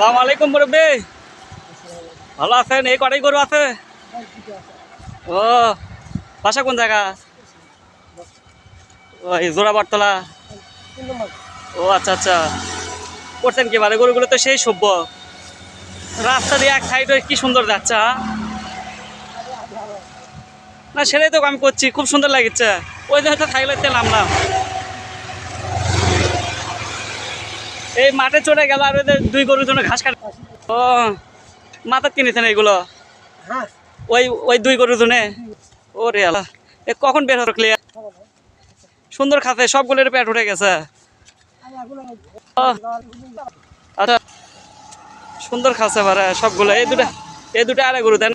সালাম আলাইকুম মুরব্বি, ভালো আছেন? এই কটাই গরু আছে? ও, বাসা কোন জায়গা? ওই জোড়াবাড়তলা। ও আচ্ছা আচ্ছা, করছেন কি মানে? গরুগুলো তো সেই সভ্য, রাস্তা দিয়ে এক সাইড কি সুন্দর যাচ্ছে। না সেটাই তো আমি করছি, খুব সুন্দর লাগছে। ওই দিন হয়তো থাকলে নামলাম, এই মাঠে চড়ে গেল আর ওদের দুই গরুর জন্য ঘাস কাটে। ও, মাথা কিনেছেন এইগুলো? ওই ওই দুই গরুর জন্য? ও রে আল্লাহ, এ কখন বের হলো ক্লিয়ার? সুন্দর খাতে সবগুলোর পেট উঠে গেছে। ও, আচ্ছা, সুন্দর খাচ্ছে পারে সবগুলো। এই দুটা আরে গরু দেন।